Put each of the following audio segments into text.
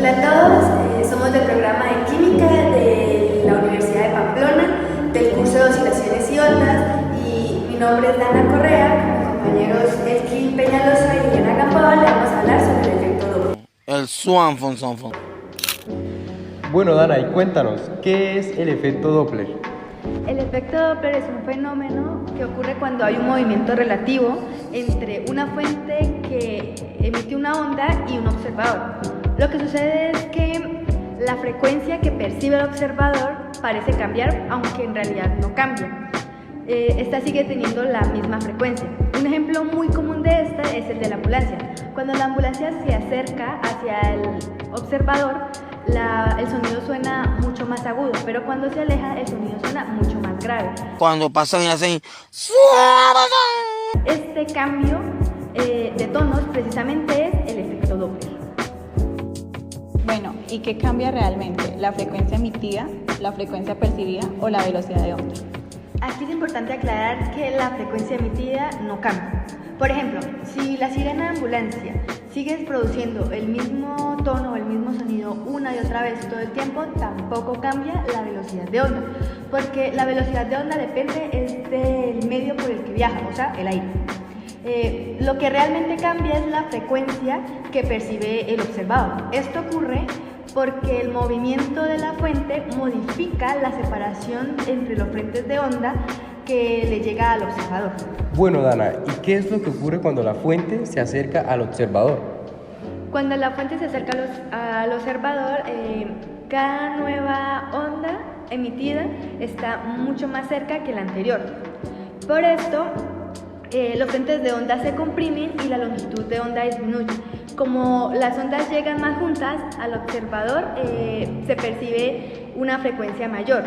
Hola a todos, somos del programa de Química de la Universidad de Pamplona, del curso de Oscilaciones y Ondas, y mi nombre es Dana Correa. Con mis compañeros Elkin Peñalosa y Liliana Gamboa le vamos a hablar sobre el efecto Doppler. El Swanfon. Bueno, Dana, y cuéntanos, ¿qué es el efecto Doppler? El efecto Doppler es un fenómeno que ocurre cuando hay un movimiento relativo entre una fuente que emite una onda y un observador. Lo que sucede es que la frecuencia que percibe el observador parece cambiar, aunque en realidad no cambia. Esta sigue teniendo la misma frecuencia. Un ejemplo muy común de esta es el de la ambulancia. Cuando la ambulancia se acerca hacia el observador, el sonido suena mucho más agudo, pero cuando se aleja el sonido suena mucho más grave. Cuando pasan y hacen... Este cambio de tonos precisamente es el efecto Doppler. Bueno, ¿y qué cambia realmente? ¿La frecuencia emitida, la frecuencia percibida o la velocidad de onda? Aquí es importante aclarar que la frecuencia emitida no cambia. Por ejemplo, si la sirena de ambulancia sigue produciendo el mismo tono o el mismo sonido una y otra vez todo el tiempo, tampoco cambia la velocidad de onda, porque la velocidad de onda depende del medio por el que viaja, o sea, el aire. Lo que realmente cambia es la frecuencia que percibe el observador. Esto ocurre porque el movimiento de la fuente modifica la separación entre los frentes de onda que le llega al observador. Bueno, Dana, ¿y qué es lo que ocurre cuando la fuente se acerca al observador? Cuando la fuente se acerca al observador, cada nueva onda emitida está mucho más cerca que la anterior. Por esto, los frentes de onda se comprimen y la longitud de onda disminuye. Como las ondas llegan más juntas al observador, se percibe una frecuencia mayor.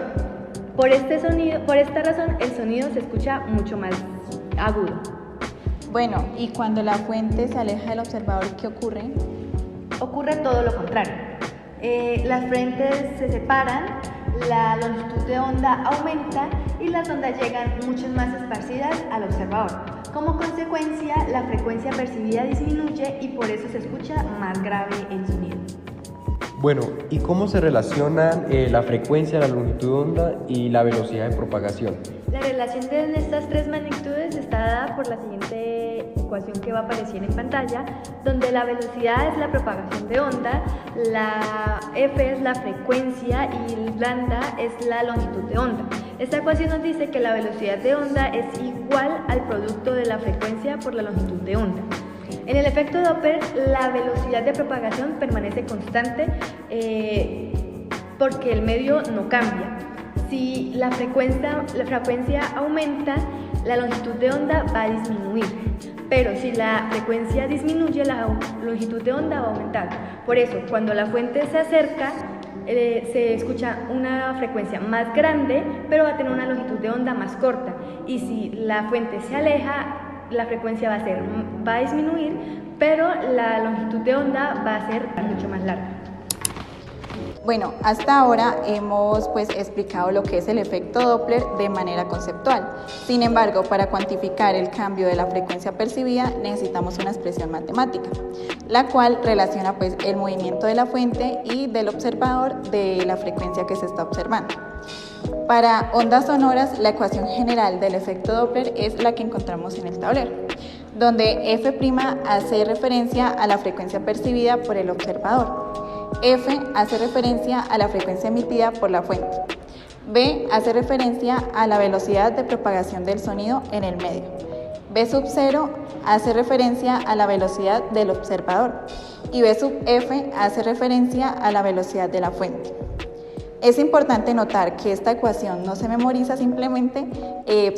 Por esta razón, el sonido se escucha mucho más agudo. Bueno, ¿y cuando la fuente se aleja del observador, qué ocurre? Ocurre todo lo contrario. Las frentes se separan, la longitud de onda aumenta y las ondas llegan mucho más esparcidas al observador. Como consecuencia, la frecuencia percibida disminuye y por eso se escucha más grave el sonido. Bueno, ¿y cómo se relacionan la frecuencia, la longitud de onda y la velocidad de propagación? La relación de estas tres magnitudes está dada por la siguiente ecuación que va a aparecer en pantalla, donde la velocidad es la propagación de onda, la f es la frecuencia y lambda es la longitud de onda. Esta ecuación nos dice que la velocidad de onda es igual al producto de la frecuencia por la longitud de onda. En el efecto Doppler, la velocidad de propagación permanece constante porque el medio no cambia. Si la frecuencia aumenta, la longitud de onda va a disminuir, pero si la frecuencia disminuye, la longitud de onda va a aumentar. Por eso, cuando la fuente se acerca, se escucha una frecuencia más grande, pero va a tener una longitud de onda más corta. Y si la fuente se aleja, la frecuencia va a disminuir, pero la longitud de onda va a ser mucho más larga. Bueno, hasta ahora hemos explicado lo que es el efecto Doppler de manera conceptual. Sin embargo, para cuantificar el cambio de la frecuencia percibida necesitamos una expresión matemática, la cual relaciona el movimiento de la fuente y del observador de la frecuencia que se está observando. Para ondas sonoras, la ecuación general del efecto Doppler es la que encontramos en el tablero, donde f' hace referencia a la frecuencia percibida por el observador. F hace referencia a la frecuencia emitida por la fuente. B hace referencia a la velocidad de propagación del sonido en el medio. B sub 0 hace referencia a la velocidad del observador. Y B sub F hace referencia a la velocidad de la fuente. Es importante notar que esta ecuación no se memoriza simplemente,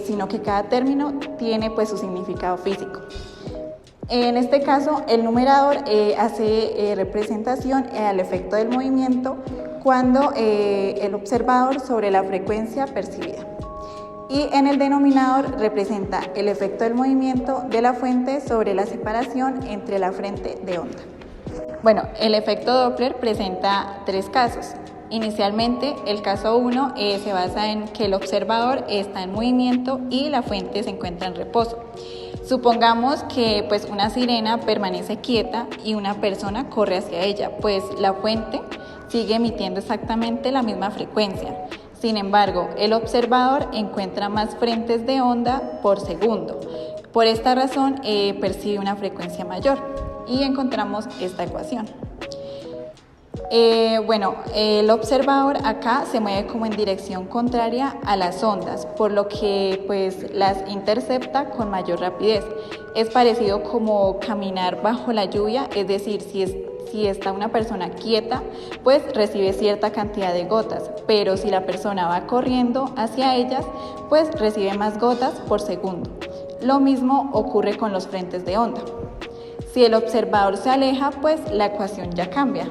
sino que cada término tiene su significado físico. En este caso, el numerador hace representación al efecto del movimiento cuando el observador sobre la frecuencia percibida. Y en el denominador representa el efecto del movimiento de la fuente sobre la separación entre la frente de onda. Bueno, el efecto Doppler presenta tres casos. Inicialmente, el caso 1 se basa en que el observador está en movimiento y la fuente se encuentra en reposo. Supongamos que pues una sirena permanece quieta y una persona corre hacia ella, pues la fuente sigue emitiendo exactamente la misma frecuencia. Sin embargo, el observador encuentra más frentes de onda por segundo. Por esta razón percibe una frecuencia mayor y encontramos esta ecuación. El observador acá se mueve como en dirección contraria a las ondas, por lo que pues las intercepta con mayor rapidez. Es parecido como caminar bajo la lluvia, es decir, si está una persona quieta, pues recibe cierta cantidad de gotas, pero si la persona va corriendo hacia ellas, pues recibe más gotas por segundo. Lo mismo ocurre con los frentes de onda. Si el observador se aleja, pues la ecuación ya cambia.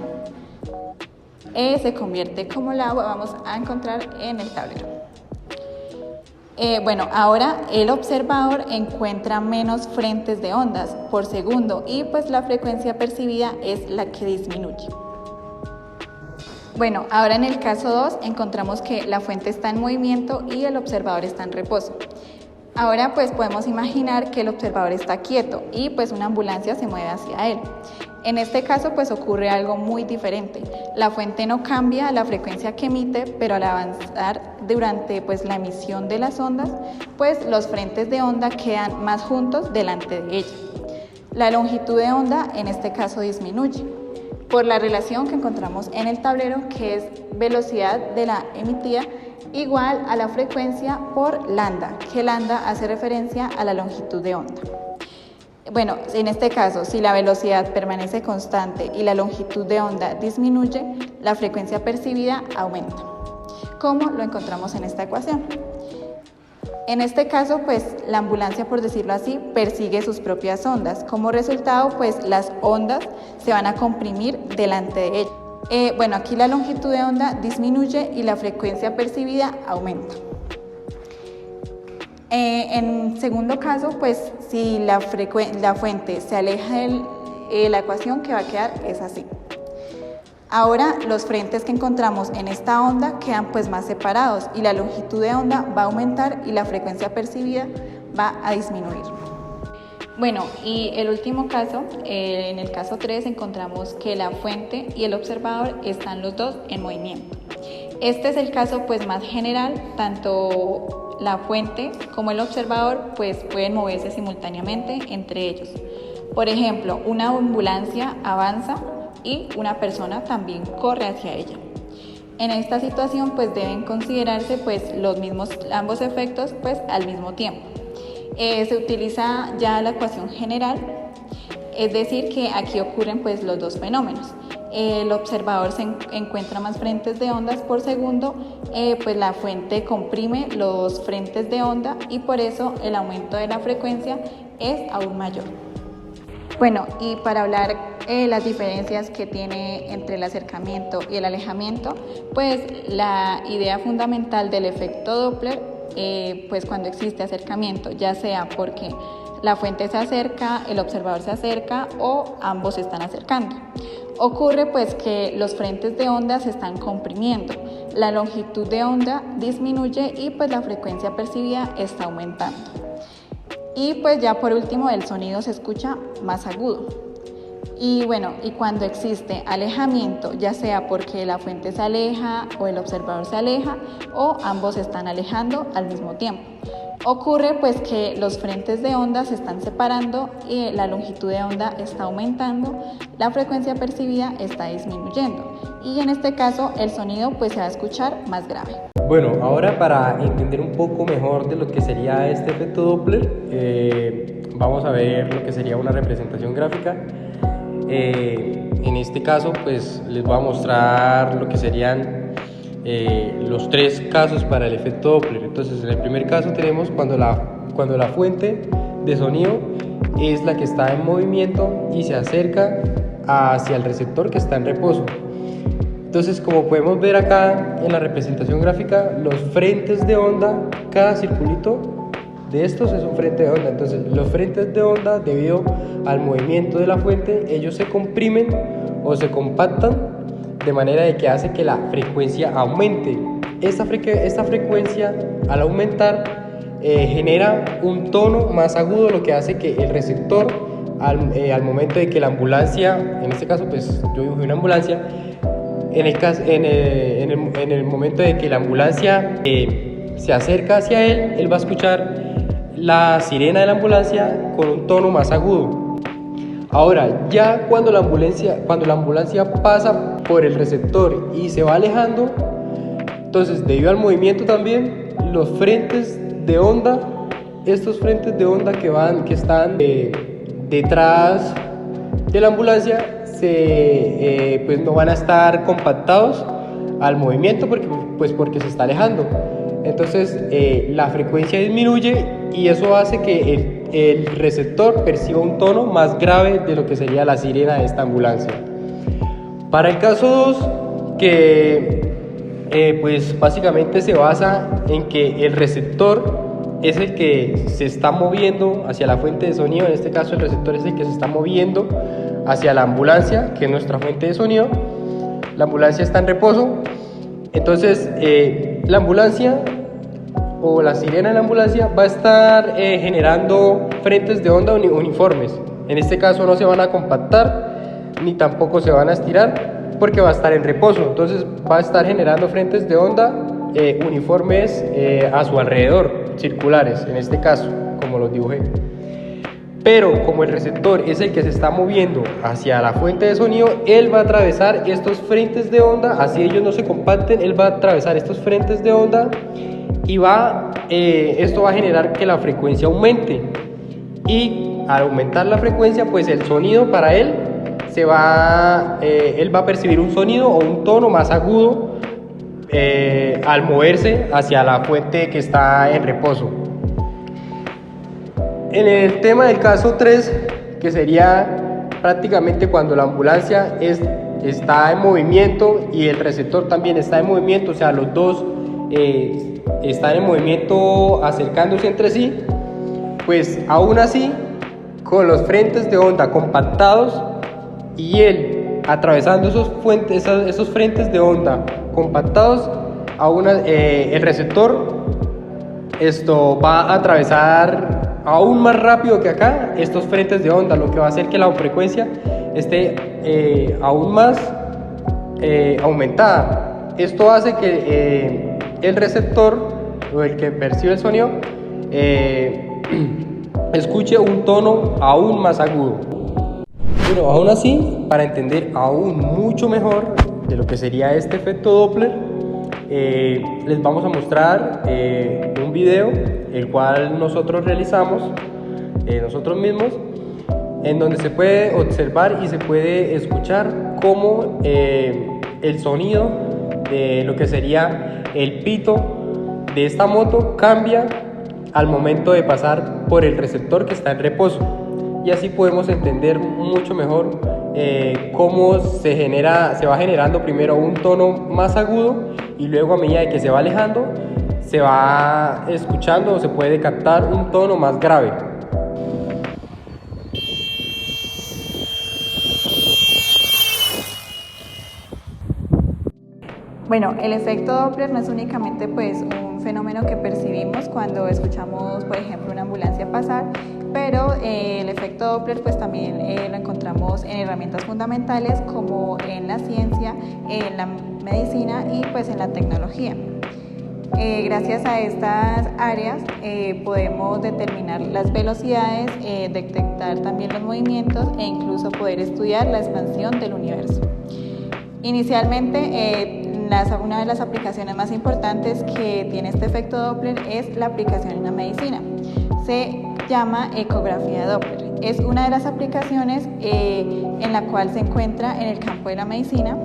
Se convierte como la vamos a encontrar en el tablero. Ahora el observador encuentra menos frentes de ondas por segundo y pues la frecuencia percibida es la que disminuye. Ahora en el caso 2 encontramos que la fuente está en movimiento y el observador está en reposo. Ahora pues podemos imaginar que el observador está quieto y pues una ambulancia se mueve hacia él. En este caso pues ocurre algo muy diferente. La fuente no cambia la frecuencia que emite, pero al avanzar durante pues la emisión de las ondas, pues los frentes de onda quedan más juntos delante de ella. La longitud de onda en este caso disminuye por la relación que encontramos en el tablero, que es velocidad de la emitida igual a la frecuencia por lambda, que lambda hace referencia a la longitud de onda. En este caso, si la velocidad permanece constante y la longitud de onda disminuye, la frecuencia percibida aumenta, como lo encontramos en esta ecuación. En este caso, pues la ambulancia, por decirlo así, persigue sus propias ondas. Como resultado, pues las ondas se van a comprimir delante de ella. Aquí la longitud de onda disminuye y la frecuencia percibida aumenta. En segundo caso, pues si la fuente se aleja de la ecuación que va a quedar es así. Ahora los frentes que encontramos en esta onda quedan pues más separados y la longitud de onda va a aumentar y la frecuencia percibida va a disminuir. Y el último caso, en el caso 3 encontramos que la fuente y el observador están los dos en movimiento. Este es el caso pues más general, tanto la fuente como el observador pues pueden moverse simultáneamente entre ellos. Por ejemplo, una ambulancia avanza y una persona también corre hacia ella. En esta situación pues deben considerarse pues ambos efectos pues al mismo tiempo. Se utiliza ya la ecuación general, es decir que aquí ocurren pues los dos fenómenos. El observador se encuentra más frentes de ondas por segundo, pues la fuente comprime los frentes de onda y por eso el aumento de la frecuencia es aún mayor. Y para hablar las diferencias que tiene entre el acercamiento y el alejamiento, pues la idea fundamental del efecto Doppler, pues cuando existe acercamiento, ya sea porque la fuente se acerca, el observador se acerca o ambos se están acercando. Ocurre pues que los frentes de onda se están comprimiendo, la longitud de onda disminuye y pues la frecuencia percibida está aumentando. Y pues ya por último el sonido se escucha más agudo. Y cuando existe alejamiento, ya sea porque la fuente se aleja o el observador se aleja o ambos se están alejando al mismo tiempo. Ocurre pues que los frentes de onda se están separando y la longitud de onda está aumentando, la frecuencia percibida está disminuyendo y en este caso el sonido pues se va a escuchar más grave. Ahora para entender un poco mejor de lo que sería este efecto Doppler, vamos a ver lo que sería una representación gráfica. En este caso pues les voy a mostrar lo que serían los tres casos para el efecto Doppler. Entonces en el primer caso tenemos cuando la fuente de sonido es la que está en movimiento y se acerca hacia el receptor que está en reposo. Entonces, como podemos ver acá en la representación gráfica, los frentes de onda, cada circulito de estos es un frente de onda. Entonces los frentes de onda, debido al movimiento de la fuente, ellos se comprimen o se compactan de manera de que hace que la frecuencia aumente. Esta frecuencia al aumentar genera un tono más agudo, lo que hace que el receptor, al momento de que la ambulancia, en este caso pues yo dibujé una ambulancia, en el momento de que la ambulancia se acerca hacia él, él va a escuchar la sirena de la ambulancia con un tono más agudo. Ahora, ya cuando la ambulancia pasa por el receptor y se va alejando, entonces debido al movimiento también, los frentes de onda, estos frentes de onda que están detrás de la ambulancia, pues no van a estar compactados al movimiento porque se está alejando. Entonces la frecuencia disminuye y eso hace que el receptor perciba un tono más grave de lo que sería la sirena de esta ambulancia. Para el caso 2, que pues básicamente se basa en que el receptor es el que se está moviendo hacia la fuente de sonido. En este caso el receptor es el que se está moviendo hacia la ambulancia, que es nuestra fuente de sonido. La ambulancia está en reposo, entonces la ambulancia o la sirena de la ambulancia va a estar generando frentes de onda uniformes. En este caso no se van a compactar ni tampoco se van a estirar porque va a estar en reposo. Entonces va a estar generando frentes de onda uniformes a su alrededor, circulares en este caso, como los dibujé. Pero como el receptor es el que se está moviendo hacia la fuente de sonido, él va a atravesar estos frentes de onda, así ellos no se compacten, él va a atravesar estos frentes de onda y esto va a generar que la frecuencia aumente. Y al aumentar la frecuencia, pues el sonido para él él va a percibir un sonido o un tono más agudo al moverse hacia la fuente que está en reposo. En el tema del caso 3, que sería prácticamente cuando la ambulancia está en movimiento y el receptor también está en movimiento, o sea, los dos están en movimiento acercándose entre sí, pues aún así, con los frentes de onda compactados y él atravesando esos frentes de onda compactados, el receptor va a atravesar aún más rápido que acá estos frentes de onda, lo que va a hacer que la frecuencia esté aún más aumentada. Esto hace que el receptor o el que percibe el sonido escuche un tono aún más agudo. Bueno, aún así, para entender aún mucho mejor de lo que sería este efecto Doppler, les vamos a mostrar un video el cual nosotros realizamos nosotros mismos, en donde se puede observar y se puede escuchar cómo el sonido de lo que sería el pito de esta moto cambia al momento de pasar por el receptor que está en reposo, y así podemos entender mucho mejor cómo se va generando primero un tono más agudo y luego a medida de que se va alejando se va escuchando o se puede captar un tono más grave. Bueno, el efecto Doppler no es únicamente pues un fenómeno que percibimos cuando escuchamos, por ejemplo, una ambulancia pasar, pero el efecto Doppler pues también lo encontramos en herramientas fundamentales como en la ciencia, en la medicina y pues en la tecnología. Gracias a estas áreas podemos determinar las velocidades, detectar también los movimientos e incluso poder estudiar la expansión del universo. Inicialmente, una de las aplicaciones más importantes que tiene este efecto Doppler es la aplicación en la medicina. Se llama ecografía Doppler. Es una de las aplicaciones en la cual se encuentra en el campo de la medicina.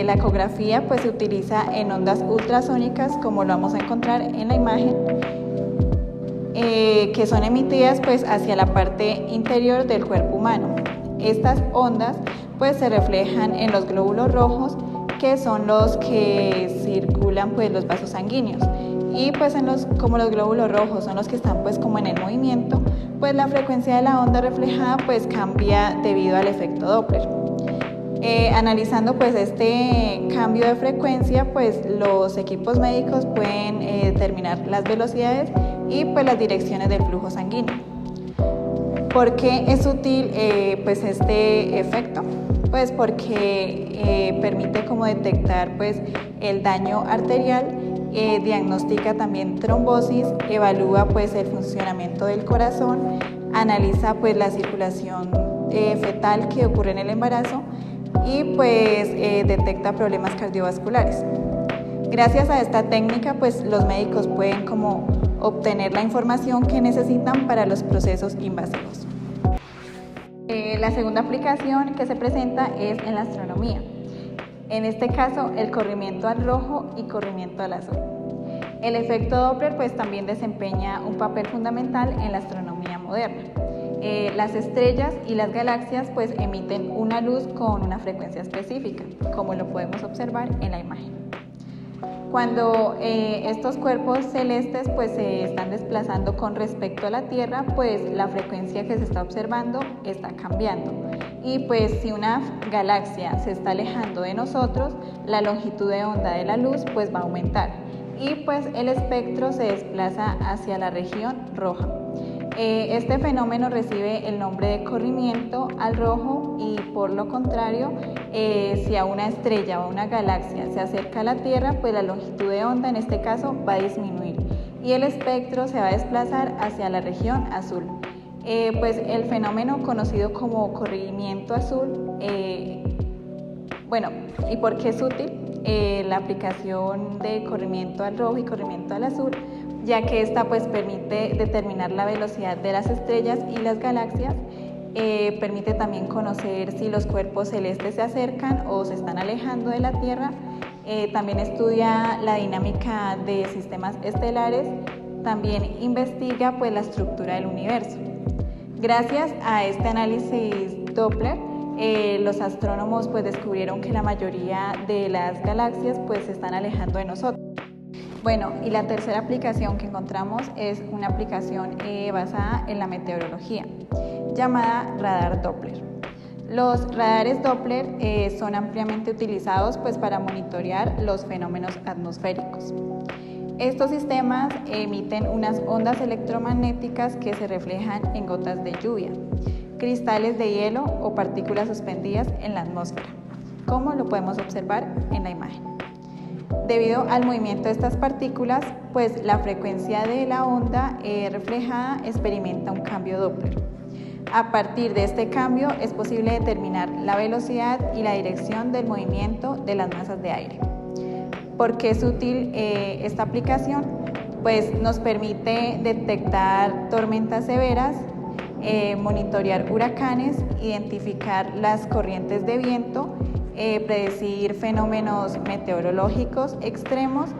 La ecografía pues se utiliza en ondas ultrasónicas, como lo vamos a encontrar en la imagen, que son emitidas pues hacia la parte interior del cuerpo humano. Estas ondas pues se reflejan en los glóbulos rojos, que son los que circulan pues los vasos sanguíneos, y pues como los glóbulos rojos son los que están pues como en el movimiento, pues la frecuencia de la onda reflejada pues cambia debido al efecto Doppler. Analizando pues este cambio de frecuencia, pues los equipos médicos pueden determinar las velocidades y pues las direcciones del flujo sanguíneo. ¿Por qué es útil pues este efecto? Pues porque permite como detectar pues el daño arterial, diagnostica también trombosis, evalúa pues el funcionamiento del corazón, analiza pues la circulación fetal que ocurre en el embarazo y pues detecta problemas cardiovasculares. Gracias a esta técnica pues los médicos pueden como obtener la información que necesitan para los procesos invasivos. La segunda aplicación que se presenta es en la astronomía. En este caso, el corrimiento al rojo y corrimiento al azul. El efecto Doppler pues también desempeña un papel fundamental en la astronomía moderna. Las estrellas y las galaxias pues emiten una luz con una frecuencia específica, como lo podemos observar en la imagen. Cuando estos cuerpos celestes pues se están desplazando con respecto a la Tierra, pues la frecuencia que se está observando está cambiando. Y pues si una galaxia se está alejando de nosotros, la longitud de onda de la luz pues va a aumentar y pues el espectro se desplaza hacia la región roja. Este fenómeno recibe el nombre de corrimiento al rojo y por lo contrario, si a una estrella o a una galaxia se acerca a la Tierra, pues la longitud de onda en este caso va a disminuir y el espectro se va a desplazar hacia la región azul. Pues el fenómeno conocido como corrimiento azul, ¿y por qué es útil? La aplicación de corrimiento al rojo y corrimiento al azul, ya que esta pues permite determinar la velocidad de las estrellas y las galaxias, permite también conocer si los cuerpos celestes se acercan o se están alejando de la Tierra, también estudia la dinámica de sistemas estelares, también investiga pues la estructura del universo. Gracias a este análisis Doppler, los astrónomos pues descubrieron que la mayoría de las galaxias pues se están alejando de nosotros. Bueno, y la tercera aplicación que encontramos es una aplicación basada en la meteorología, llamada radar Doppler. Los radares Doppler son ampliamente utilizados pues para monitorear los fenómenos atmosféricos. Estos sistemas emiten unas ondas electromagnéticas que se reflejan en gotas de lluvia, cristales de hielo o partículas suspendidas en la atmósfera, como lo podemos observar en la imagen. Debido al movimiento de estas partículas, pues la frecuencia de la onda reflejada experimenta un cambio Doppler. A partir de este cambio es posible determinar la velocidad y la dirección del movimiento de las masas de aire. ¿Por qué es útil esta aplicación? Pues nos permite detectar tormentas severas, monitorear huracanes, identificar las corrientes de viento, predecir fenómenos meteorológicos extremos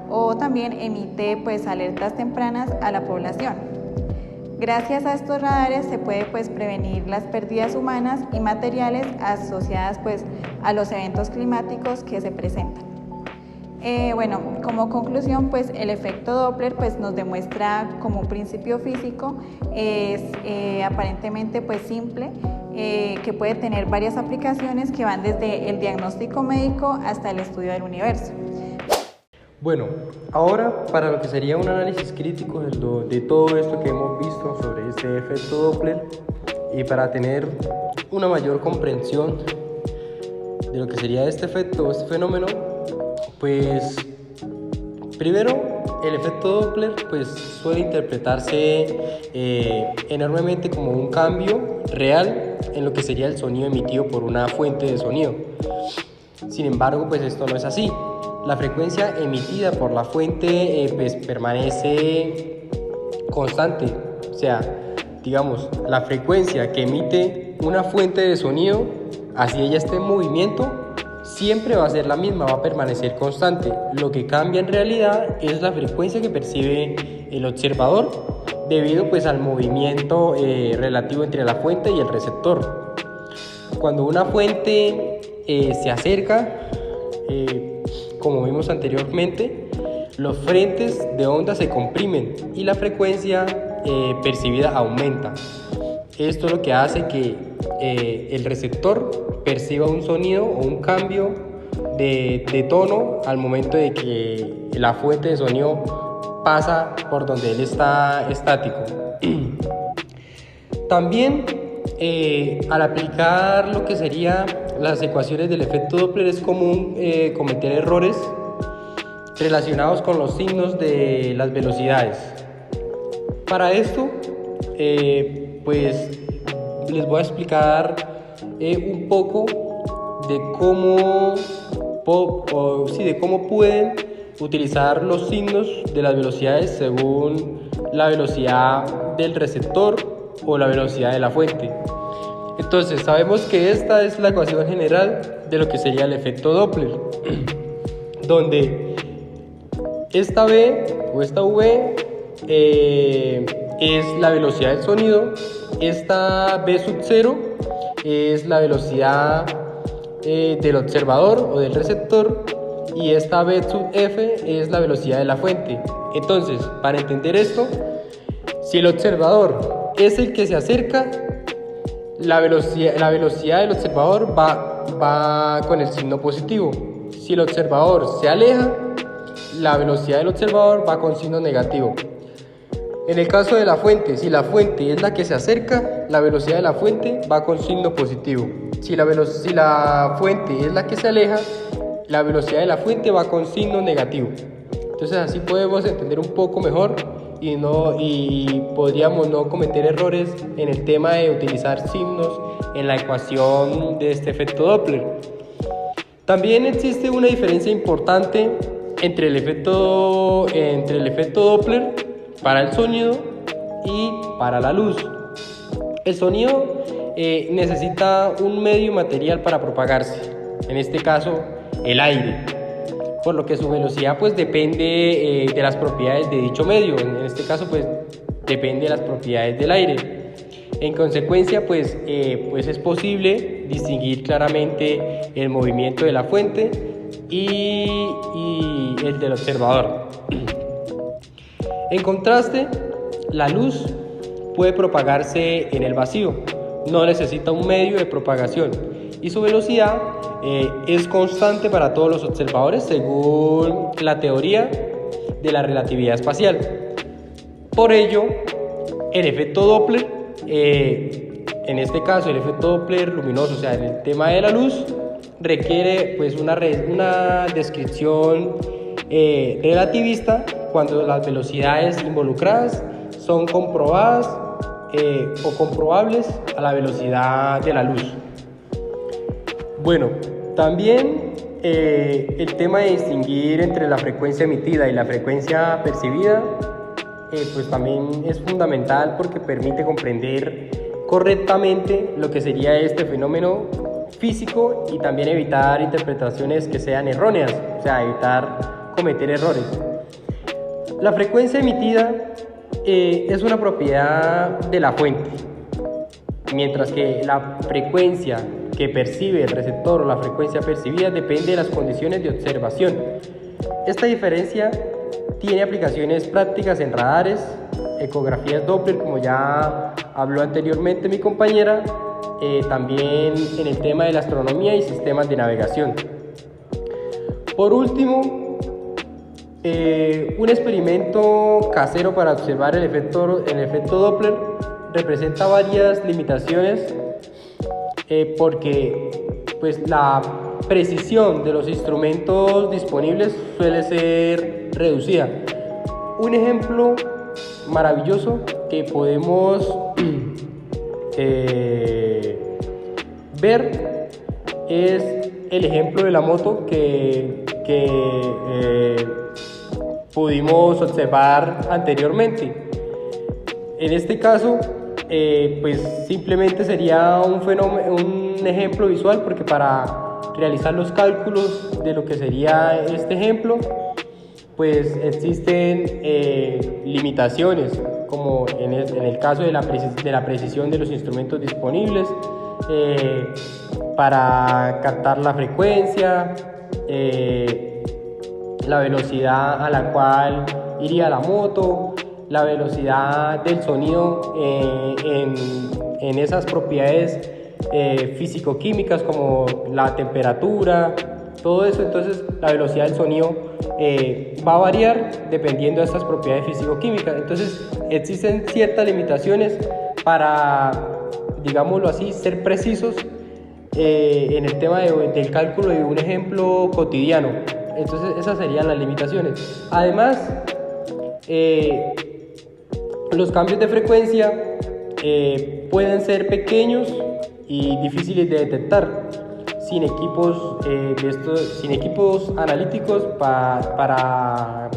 o también emite pues alertas tempranas a la población. Gracias a estos radares se puede pues prevenir las pérdidas humanas y materiales asociadas pues a los eventos climáticos que se presentan. Como conclusión, pues el efecto Doppler pues nos demuestra como un principio físico, es aparentemente pues simple, que puede tener varias aplicaciones que van desde el diagnóstico médico hasta el estudio del universo. Bueno, ahora para lo que sería un análisis crítico de todo esto que hemos visto sobre este efecto Doppler y para tener una mayor comprensión de lo que sería este efecto, este fenómeno, pues primero el efecto Doppler pues suele interpretarse enormemente como un cambio real en lo que sería el sonido emitido por una fuente de sonido. Sin embargo, pues esto no es así. La frecuencia emitida por la fuente pues permanece constante. O sea, digamos, la frecuencia que emite una fuente de sonido, así ella esté en movimiento, siempre va a ser la misma, va a permanecer constante. Lo que cambia en realidad es la frecuencia que percibe el observador debido pues al movimiento relativo entre la fuente y el receptor. Cuando una fuente se acerca, como vimos anteriormente, los frentes de onda se comprimen y la frecuencia percibida aumenta. Esto es lo que hace que el receptor perciba un sonido o un cambio de tono al momento de que la fuente de sonido pasa por donde él está estático. También al aplicar lo que serían las ecuaciones del efecto Doppler es común cometer errores relacionados con los signos de las velocidades. Para esto, pues les voy a explicar un poco de cómo pueden utilizar los signos de las velocidades según la velocidad del receptor o la velocidad de la fuente. Entonces, sabemos que esta es la ecuación general de lo que sería el efecto Doppler, donde esta V o esta V es la velocidad del sonido, esta V sub 0 es la velocidad del observador o del receptor, y esta V sub F es la velocidad de la fuente. Entonces, para entender esto, si el observador es el que se acerca, la velocidad del observador va con el signo positivo. Si el observador se aleja, la velocidad del observador va con signo negativo. En el caso de la fuente, si la fuente es la que se acerca, la velocidad de la fuente va con signo positivo. Si la fuente es la que se aleja, la velocidad de la fuente va con signo negativo. Entonces así podemos entender un poco mejor y podríamos no cometer errores en el tema de utilizar signos en la ecuación de este efecto Doppler. También existe una diferencia importante entre el efecto Doppler para el sonido y para la luz. El sonido necesita un medio material para propagarse, en este caso el aire, por lo que su velocidad pues depende de las propiedades de dicho medio. En este caso pues depende de las propiedades del aire. En consecuencia pues es posible distinguir claramente el movimiento de la fuente y el del observador. En contraste, la luz puede propagarse en el vacío, no necesita un medio de propagación y su velocidad es constante para todos los observadores según la teoría de la relatividad espacial. Por ello, el efecto Doppler, en este caso el efecto Doppler luminoso, o sea, en el tema de la luz, requiere pues una descripción relativista cuando las velocidades involucradas son comprobadas o comprobables a la velocidad de la luz. Bueno, también el tema de distinguir entre la frecuencia emitida y la frecuencia percibida pues también es fundamental porque permite comprender correctamente lo que sería este fenómeno físico y también evitar interpretaciones que sean erróneas, o sea, evitar cometer errores. La frecuencia emitida es una propiedad de la fuente, mientras que la frecuencia que percibe el receptor o la frecuencia percibida depende de las condiciones de observación. Esta diferencia tiene aplicaciones prácticas en radares, ecografías Doppler, como ya habló anteriormente mi compañera, también en el tema de la astronomía y sistemas de navegación. Por último, un experimento casero para observar el efecto Doppler representa varias limitaciones porque pues, la precisión de los instrumentos disponibles suele ser reducida. Un ejemplo maravilloso que podemos ver es el ejemplo de la moto que pudimos observar anteriormente. En este caso, pues simplemente sería un ejemplo visual, porque para realizar los cálculos de lo que sería este ejemplo, pues existen limitaciones, como en el caso de la precisión de los instrumentos disponibles, para captar la frecuencia, la velocidad a la cual iría la moto, la velocidad del sonido en esas propiedades físico-químicas como la temperatura, todo eso, entonces la velocidad del sonido va a variar dependiendo de estas propiedades físico-químicas. Entonces existen ciertas limitaciones para, digámoslo así, ser precisos en el tema del cálculo de un ejemplo cotidiano. Entonces esas serían las limitaciones. Además, los cambios de frecuencia pueden ser pequeños y difíciles de detectar sin equipos, sin equipos analíticos para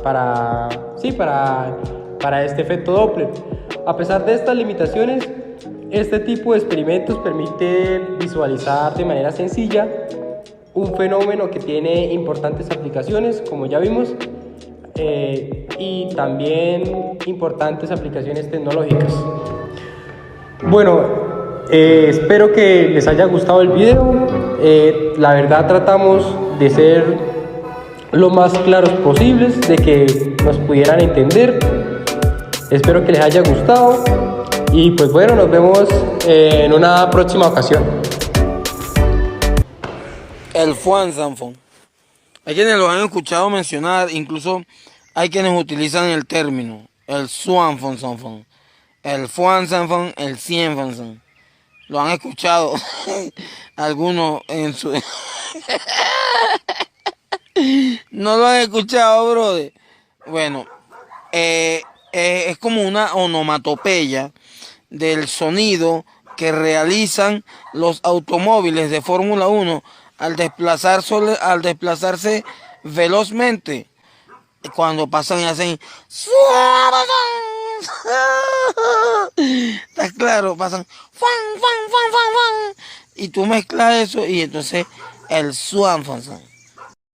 este efecto Doppler. A pesar de estas limitaciones, este tipo de experimentos permite visualizar de manera sencilla un fenómeno que tiene importantes aplicaciones, como ya vimos, y también importantes aplicaciones tecnológicas. Bueno, espero que les haya gustado el video. La verdad tratamos de ser lo más claros posibles, de que nos pudieran entender. Espero que les haya gustado y pues bueno, nos vemos en una próxima ocasión. El Fuanzanfón. Hay quienes lo han escuchado mencionar, incluso hay quienes utilizan el término, el Suanfonzanfón, el Fuanzanfón, el Cienfonzón. Lo han escuchado algunos en su... No lo han escuchado, brother. Bueno, es como una onomatopeya del sonido que realizan los automóviles de Fórmula 1 al desplazarse velozmente, cuando pasan y hacen... ¿Está claro? Pasan... Y tú mezclas eso y entonces el Suanfonzón.